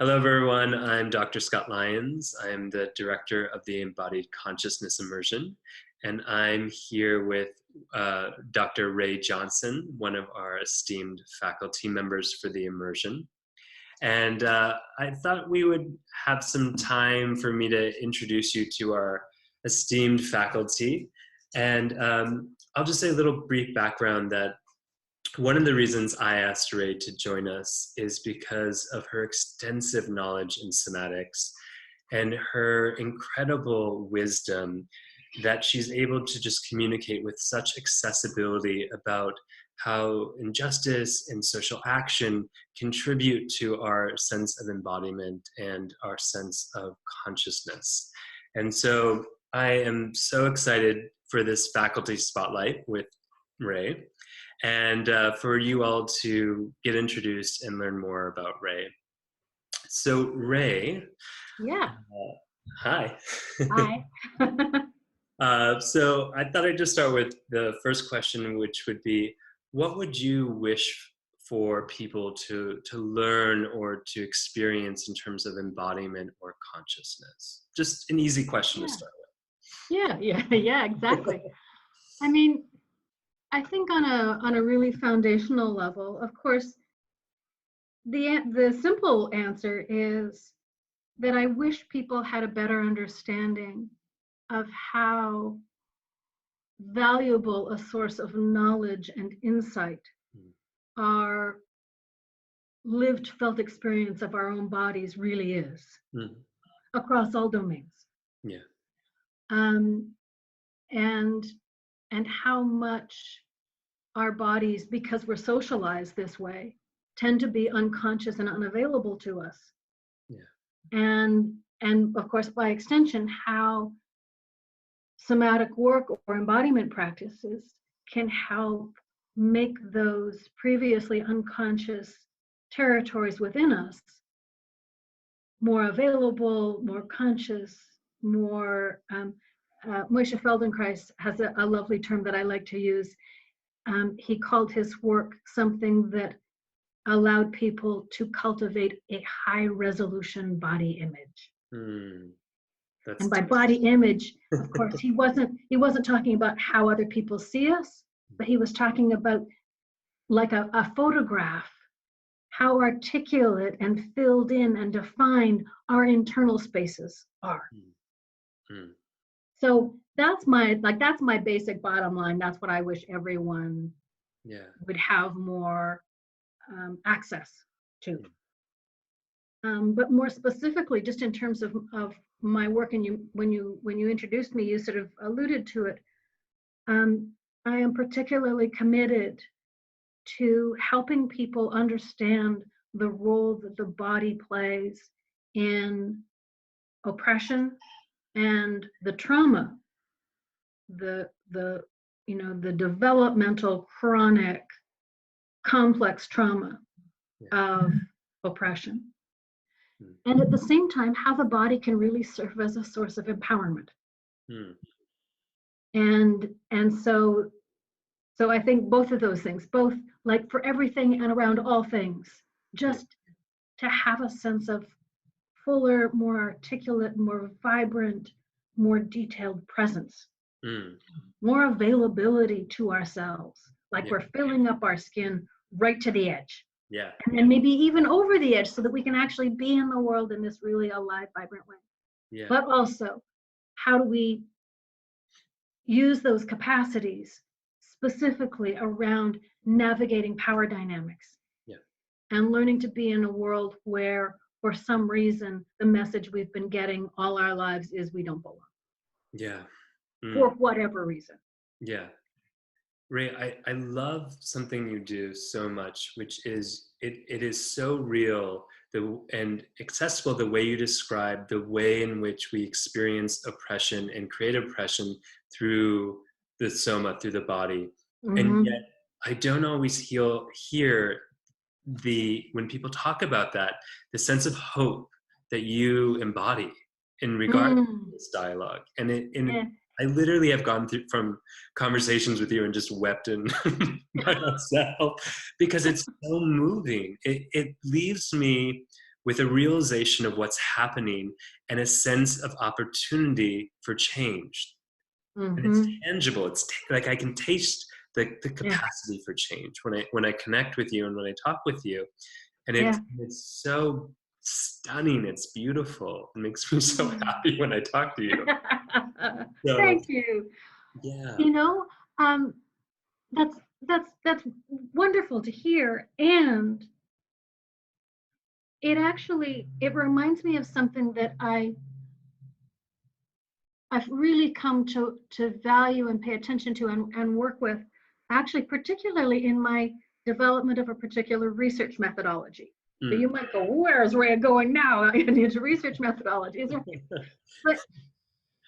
Hello, everyone. I'm Dr. Scott Lyons. I'm the director of the Embodied Consciousness Immersion, and I'm here with Dr. Ray Johnson, one of our esteemed faculty members for the immersion. And I thought we would have some time for me to introduce you to our esteemed faculty. And I'll just say a little brief background that one of the reasons I asked Ray to join us is because of her extensive knowledge in somatics and her incredible wisdom that she's able to just communicate with such accessibility about how injustice and social action contribute to our sense of embodiment and our sense of consciousness. And so I am so excited for this faculty spotlight with Ray, and for you all to get introduced and learn more about Ray. So Ray. Yeah. Hi. Hi. So I thought I'd just start with the first question, which would be, what would you wish for people to learn or to experience in terms of embodiment or consciousness? Just an easy question to start with. Yeah, exactly. I mean, I think on a really foundational level, of course, the simple answer is that I wish people had a better understanding of how valuable a source of knowledge and insight our lived felt experience of our own bodies really is across all domains. Yeah. And how much our bodies, because we're socialized this way, tend to be unconscious and unavailable to us. Yeah. And of course, by extension, how somatic work or embodiment practices can help make those previously unconscious territories within us more available, more conscious, more Moshe Feldenkrais has a lovely term that I like to use. He called his work something that allowed people to cultivate a high resolution body image. And by body image, of course, he wasn't talking about how other people see us, but he was talking about like a photograph, how articulate and filled in and defined our internal spaces are. So that's my basic bottom line. That's what I wish everyone would have more access to. But more specifically, just in terms of my work, and when you introduced me, you sort of alluded to it. I am particularly committed to helping people understand the role that the body plays in oppression and the trauma, the developmental, chronic, complex trauma of oppression. And at the same time, how the body can really serve as a source of empowerment. And so I think both of those things, both like for everything and around all things, just to have a sense of fuller, more articulate, more vibrant, more detailed presence, more availability to ourselves, like we're filling up our skin right to the edge. Yeah. And maybe even over the edge so that we can actually be in the world in this really alive, vibrant way. Yeah. But also, how do we use those capacities specifically around navigating power dynamics and learning to be in a world where, for some reason, the message we've been getting all our lives is we don't belong. Yeah. For whatever reason. Yeah. Ray, I love something you do so much, which is it is so real and accessible, the way you describe the way in which we experience oppression and create oppression through the soma, through the body. And yet I don't always hear when people talk about that, the sense of hope that you embody in regard to this dialogue. And I literally have gone through from conversations with you and just wept in by myself because it's so moving. It leaves me with a realization of what's happening and a sense of opportunity for change. And it's Mm-hmm. tangible. It's like I can taste the Yeah. capacity for change when I connect with you and when I talk with you. And Yeah. it's so stunning. It's beautiful. It makes me so Mm. happy when I talk to you. So Thank you. yeah, You know, um, that's that's wonderful to hear, and it reminds me of something that I've really come to value and pay attention to and work with, actually, particularly in my development of a particular research methodology. So mm. you might go, where's Ray going now into research methodologies?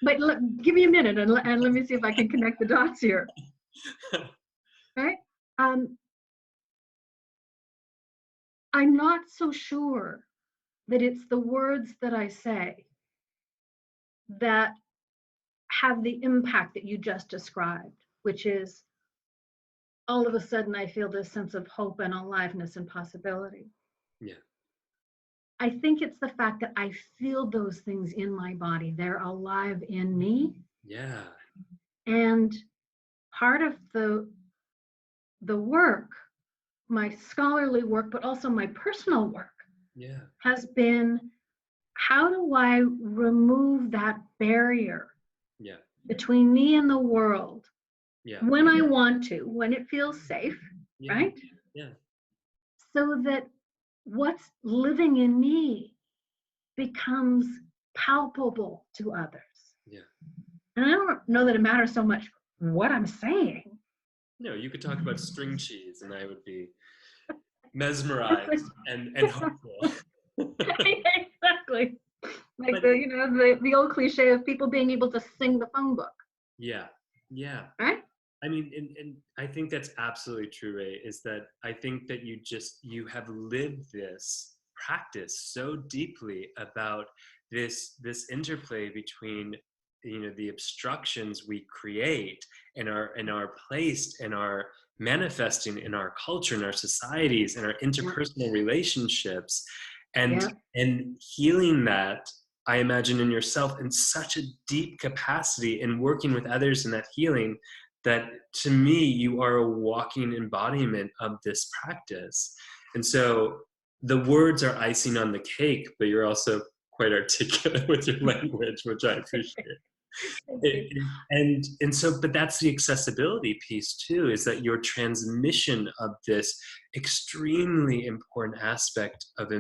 But look, give me a minute and let me see if I can connect the dots here. Right? Um, I'm not so sure that it's the words that I say that have the impact that you just described, which is all of a sudden I feel this sense of hope and aliveness and possibility. Yeah, I think it's the fact that I feel those things in my body. They're alive in me. yeah, And part of the work, my scholarly work, but also my personal work, yeah, has been, how do I remove that barrier yeah, between me and the world yeah, when I want to, when it feels safe, yeah, right? yeah, So that what's living in me becomes palpable to others. yeah. And I don't know that it matters so much what I'm saying. No, you could talk about string cheese, and I would be mesmerized and hopeful. Exactly. Like But the old cliche of people being able to sing the phone book, yeah, yeah. right? I mean, and I think that's absolutely true, Ray, is that I think that you have lived this practice so deeply about this interplay between, the obstructions we create and are placed and are manifesting in our culture, in our societies, in our Yeah. interpersonal relationships, and Yeah. and healing that, I imagine, in yourself in such a deep capacity and working with others in that healing, that to me you are a walking embodiment of this practice. And so the words are icing on the cake, but you're also quite articulate with your language, which I appreciate. Thank it, you. and so, but that's the accessibility piece too, is that your transmission of this extremely important aspect of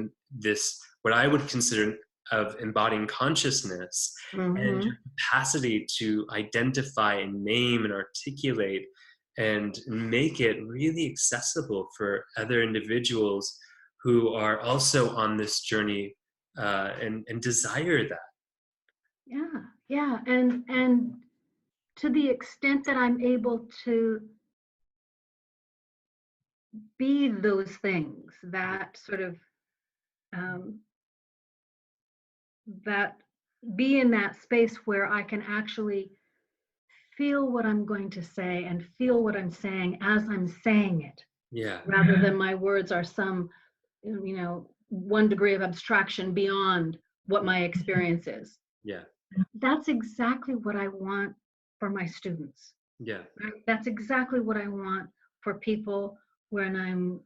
this, what I would consider of embodying consciousness, and Mm-hmm. your capacity to identify and name and articulate and make it really accessible for other individuals who are also on this journey, and desire that. Yeah. Yeah. And to the extent that I'm able to be those things, that sort of um, that be in that space where I can actually feel what I'm going to say and feel what I'm saying as I'm saying it, Yeah, rather than my words are some, one degree of abstraction beyond what my experience is. yeah, That's exactly what I want for my students. yeah, Right? That's exactly what I want for people when I'm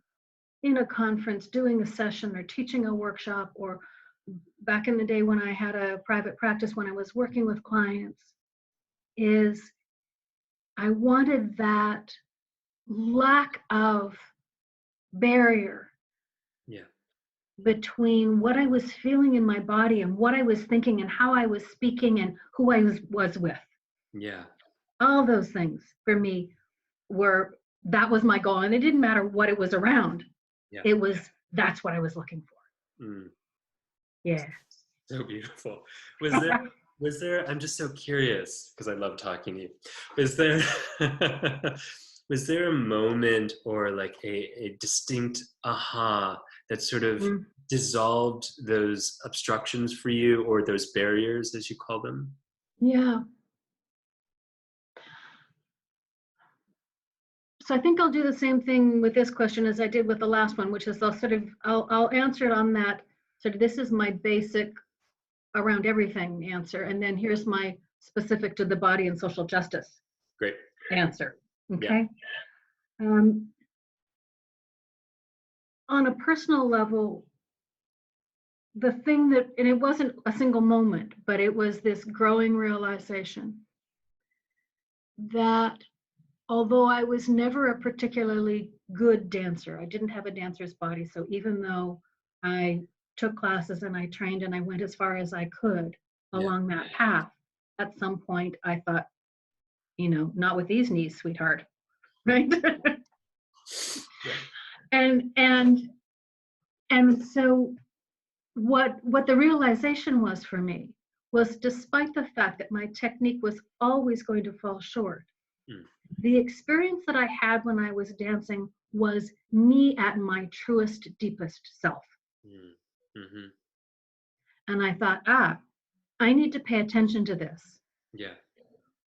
in a conference, doing a session, or teaching a workshop, or back in the day when I had a private practice, when I was working with clients, is I wanted that lack of barrier yeah, between what I was feeling in my body and what I was thinking and how I was speaking and who I was with. yeah, All those things for me that was my goal. And it didn't matter what it was around. yeah. That's what I was looking for. Mm, Yeah. so beautiful. Was there, I'm just so curious because I love talking to you. Was there was there a moment or like a distinct aha that sort of Mm. dissolved those obstructions for you, or those barriers as you call them? Yeah. So I think I'll do the same thing with this question as I did with the last one, which is I'll answer it on that So this is my basic around everything answer. And then here's my specific to the body and social justice Great. answer. Yeah. Okay. On a personal level, the thing that, and it wasn't a single moment, but it was this growing realization that although I was never a particularly good dancer, I didn't have a dancer's body. So even though I took classes and I trained and I went as far as I could along that path, at some point I thought, not with these knees, sweetheart, right? And so what the realization was for me was, despite the fact that my technique was always going to fall short, the experience that I had when I was dancing was me at my truest, deepest self. Mm-hmm. And I thought, I need to pay attention to this. Yeah.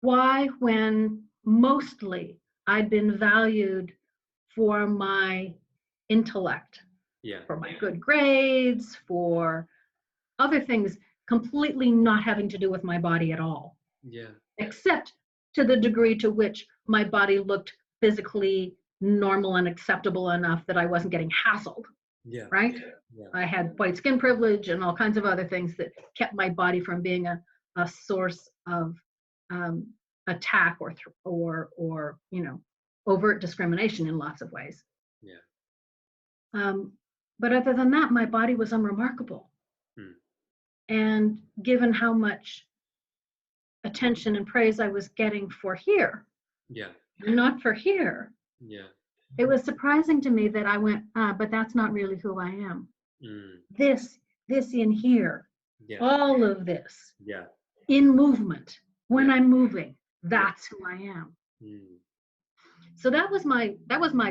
Why, when mostly I'd been valued for my intellect, for my good grades, for other things completely not having to do with my body at all. Yeah. Except to the degree to which my body looked physically normal and acceptable enough that I wasn't getting hassled. Yeah. Right? Yeah. I had white skin privilege and all kinds of other things that kept my body from being a source of attack or overt discrimination in lots of ways. Yeah. But other than that, my body was unremarkable. And given how much attention and praise I was getting for here, not for here, it was surprising to me that I went, but that's not really who I am. This in here, all of this, in movement, when I'm moving, that's who I am. So that was my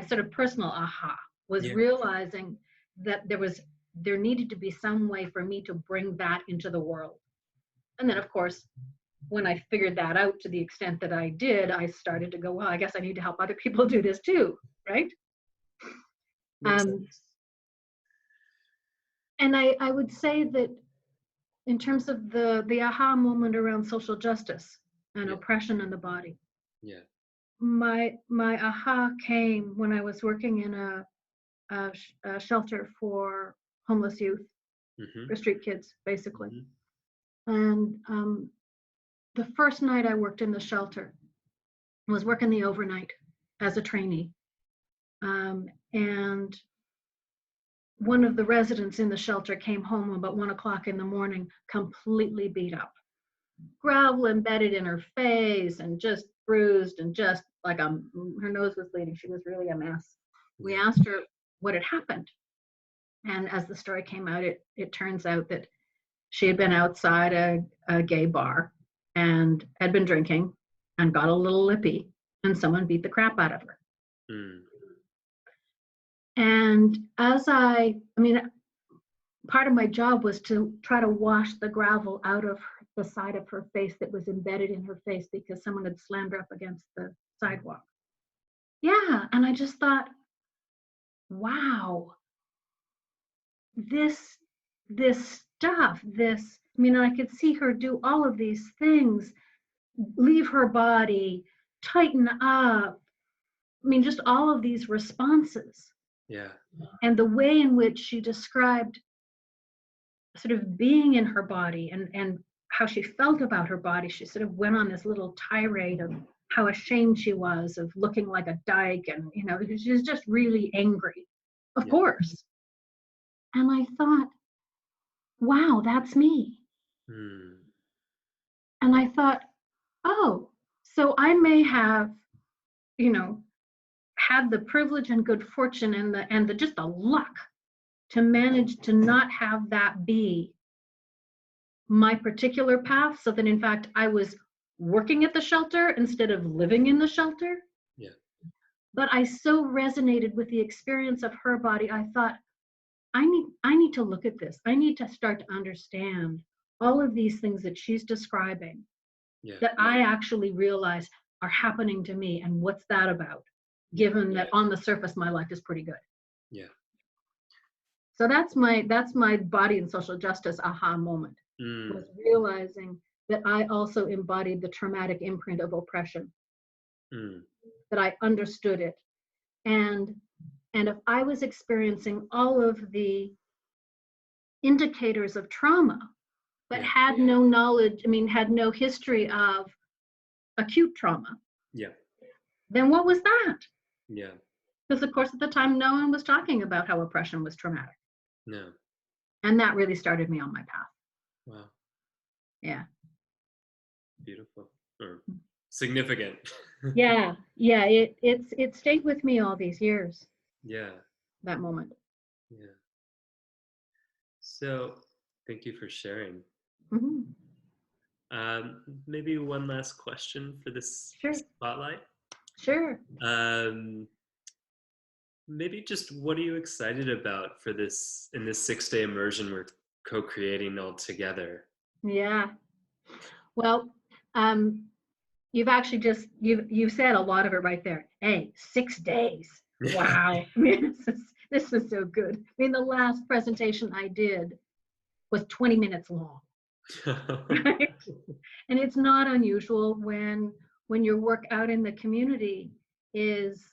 sort of personal aha, was realizing that there needed to be some way for me to bring that into the world. And then, of course, when I figured that out to the extent that I did, I started to go, well, I guess I need to help other people do this too, right? And I would say that in terms of the aha moment around social justice and oppression in the body, my aha came when I was working in a shelter for homeless youth, for street kids, basically. And the first night I worked in the shelter, I was working the overnight as a trainee. And one of the residents in the shelter came home about 1:00 in the morning, completely beat up, gravel embedded in her face and just bruised and just like her nose was bleeding. She was really a mess. We asked her what had happened. And as the story came out, it turns out that she had been outside a gay bar and had been drinking and got a little lippy, and someone beat the crap out of her. And as part of my job was to try to wash the gravel out of the side of her face that was embedded in her face because someone had slammed her up against the sidewalk. And I just thought, wow, this stuff, I could see her do all of these things, leave her body, tighten up. Just all of these responses. And the way in which she described sort of being in her body and how she felt about her body. She sort of went on this little tirade of how ashamed she was of looking like a dyke, and she was just really angry, of course. And I thought, wow, that's me. And I thought, oh, so I may have, had the privilege and good fortune and the just the luck to manage to not have that be my particular path, so that in fact I was working at the shelter instead of living in the shelter. But I so resonated with the experience of her body. I thought, I need to look at this. I need to start to understand all of these things that she's describing, that I actually realize are happening to me, and what's that about, given that on the surface my life is pretty good. So that's my body and social justice aha moment, was Mm, realizing that I also embodied the traumatic imprint of oppression, mm, that I understood it. And and if I was experiencing all of the indicators of trauma, but yeah, had no knowledge, I mean, had no history of acute trauma, yeah, then what was that? yeah, Because, of course, at the time, no one was talking about how oppression was traumatic. no, And that really started me on my path. wow, Yeah. beautiful, or significant. Yeah. Yeah. It stayed with me all these years, Yeah, that moment. yeah. So, thank you for sharing. Hmm. Maybe one last question for this Sure. spotlight. Sure. Um, Maybe just what are you excited about for this in this 6-day immersion we're co-creating all together? Yeah. Well, um, you've actually you've said a lot of it right there. Hey, 6 days. Wow. I mean, this is so good. I mean, the last presentation I did was 20 minutes long. Right? And it's not unusual when your work out in the community is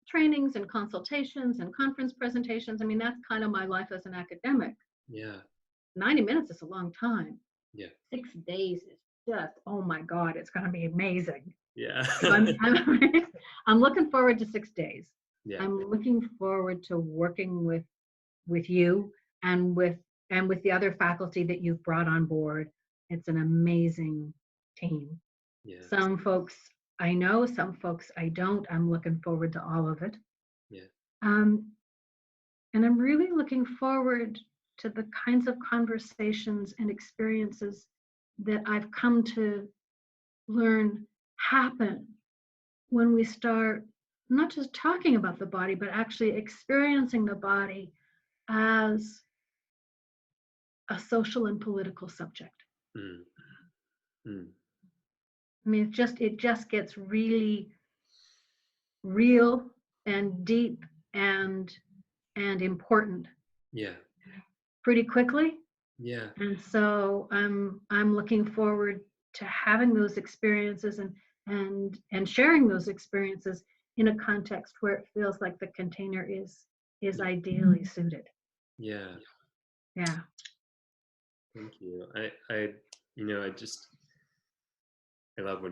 trainings and consultations and conference presentations. I mean, that's kind of my life as an academic. Yeah, 90 minutes is a long time. yeah, 6 days is just, oh my God, it's going to be amazing. yeah, So I'm looking forward to 6 days. yeah, I'm looking forward to working with you and with the other faculty that you've brought on board. It's an amazing team. yeah, Some folks I know, some folks I don't. I'm looking forward to all of it. yeah, Um, and I'm really looking forward to the kinds of conversations and experiences that I've come to learn happen when we start not just talking about the body, but actually experiencing the body as a social and political subject. mm, mm, I mean, it just gets really real and deep and important yeah, pretty quickly. yeah, And so I'm looking forward to having those experiences and sharing those experiences in a context where it feels like the container is yeah, ideally suited. yeah. Yeah. Thank you. I just I love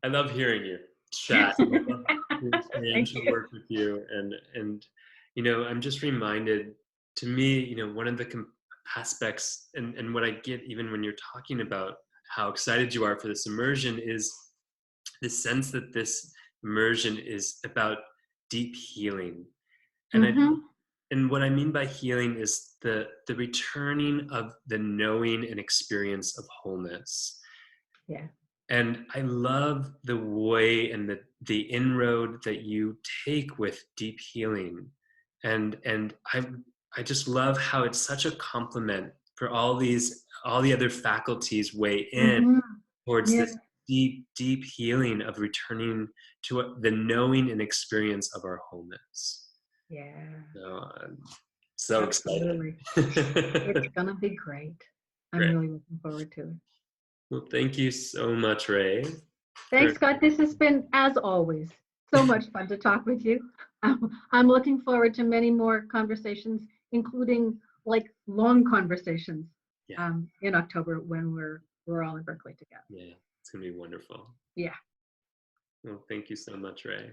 I love hearing you chat. I love hearing Thank to you. work with you, and I'm just reminded. To me, one of the aspects, and what I get even when you're talking about how excited you are for this immersion is the sense that this immersion is about deep healing, and I Mm-hmm. and what I mean by healing is the returning of the knowing and experience of wholeness. Yeah. And I love the way and the inroad that you take with deep healing. And I just love how it's such a compliment for all the other faculties weigh in Mm-hmm. towards Yeah. this deep, deep healing of returning to the knowing and experience of our wholeness. Yeah. So I'm so excited. Absolutely. It's gonna be great. I'm Great. really looking forward to it. Well, thank you so much, Ray. Thanks, For Scott. This has been, as always, so much fun to talk with you. I'm looking forward to many more conversations, including like long conversations yeah, in October when we're all in Berkeley together. yeah, it's gonna be wonderful. Yeah. Well, thank you so much, Ray.